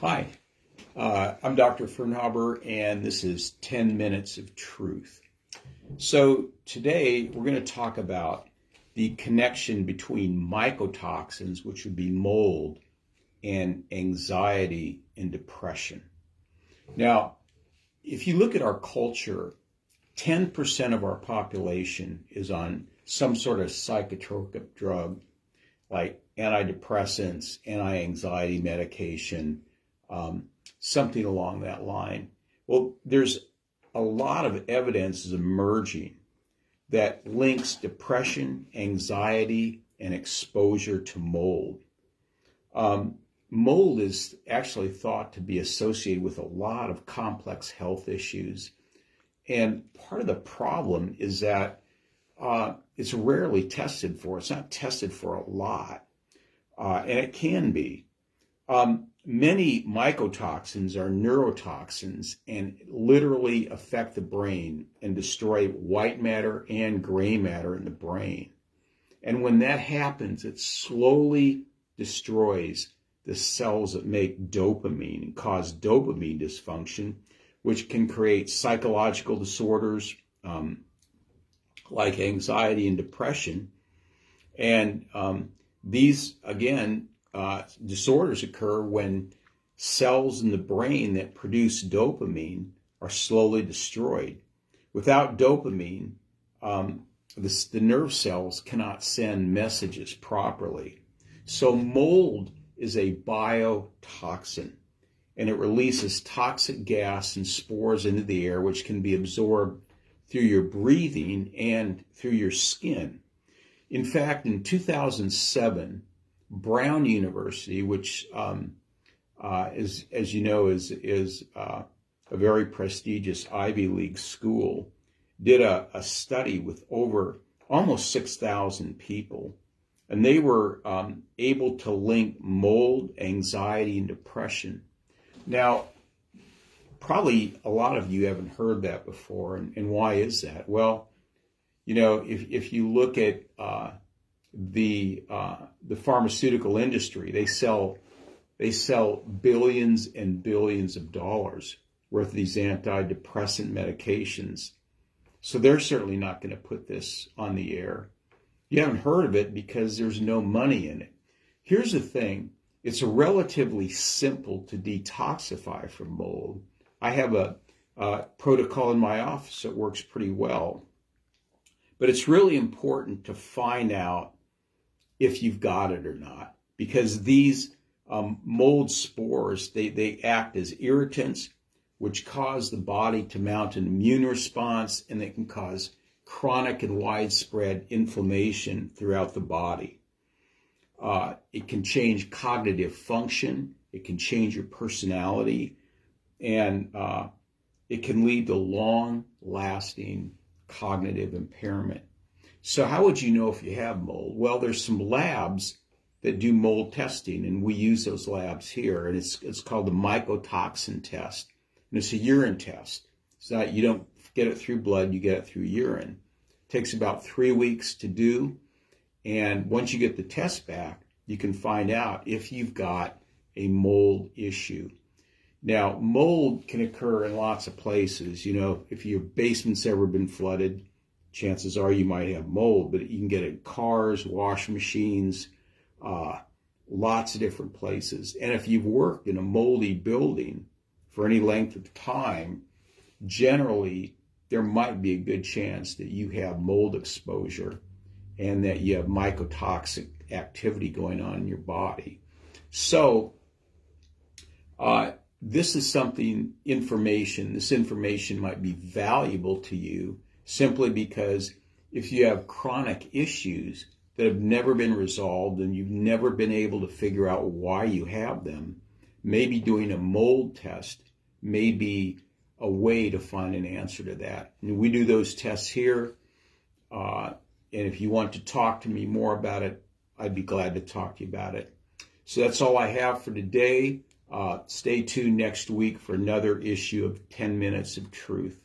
Hi, I'm Dr. Firnhaber, and this is 10 Minutes of Truth. So today we're going to talk about the connection between mycotoxins, which would be mold, and anxiety and depression. Now, if you look at our culture, 10% of our population is on some sort of psychotropic drug like antidepressants, anti-anxiety medication, something along that line. Well, there's a lot of evidence is emerging that links depression, anxiety, and exposure to mold. Mold is actually thought to be associated with a lot of complex health issues. And part of the problem is that it's rarely tested for. It's not tested for a lot, and it can be. Many mycotoxins are neurotoxins and literally affect the brain and destroy white matter and gray matter in the brain. And when that happens, it slowly destroys the cells that make dopamine and cause dopamine dysfunction, which can create psychological disorders like anxiety and depression. And these, again, disorders occur when cells in the brain that produce dopamine are slowly destroyed. Without dopamine, the nerve cells cannot send messages properly. So mold is a biotoxin, and it releases toxic gas and spores into the air, which can be absorbed through your breathing and through your skin. In fact, in 2007, Brown University, which is, as you know, is a very prestigious Ivy League school, did a study with over almost 6,000 people, and they were able to link mold, anxiety, and depression. Now, probably a lot of you haven't heard that before, and why is that? Well, you know, if you look at the pharmaceutical industry, they sell billions and billions of dollars worth of these antidepressant medications. So they're certainly not going to put this on the air. You haven't heard of it because there's no money in it. Here's the thing. It's relatively simple to detoxify from mold. I have a protocol in my office that works pretty well. But it's really important to find out if you've got it or not, because these mold spores, they act as irritants, which cause the body to mount an immune response, and they can cause chronic and widespread inflammation throughout the body. It can change cognitive function, it can change your personality, and it can lead to long-lasting cognitive impairment. So how would you know if you have mold? Well, there's some labs that do mold testing, and we use those labs here, and it's called the mycotoxin test, and it's a urine test. It's not, you don't get it through blood, you get it through urine. It takes about 3 weeks to do, and once you get the test back, you can find out if you've got a mold issue. Now, mold can occur in lots of places. You know, if your basement's ever been flooded, chances are you might have mold, but you can get it in cars, washing machines, lots of different places. And if you've worked in a moldy building for any length of time, generally there might be a good chance that you have mold exposure and that you have mycotoxic activity going on in your body. So, this is something, this information might be valuable to you simply because if you have chronic issues that have never been resolved and you've never been able to figure out why you have them, maybe doing a mold test may be a way to find an answer to that. And we do those tests here. And if you want to talk to me more about it, I'd be glad to talk to you about it. So that's all I have for today. Stay tuned next week for another issue of 10 Minutes of Truth.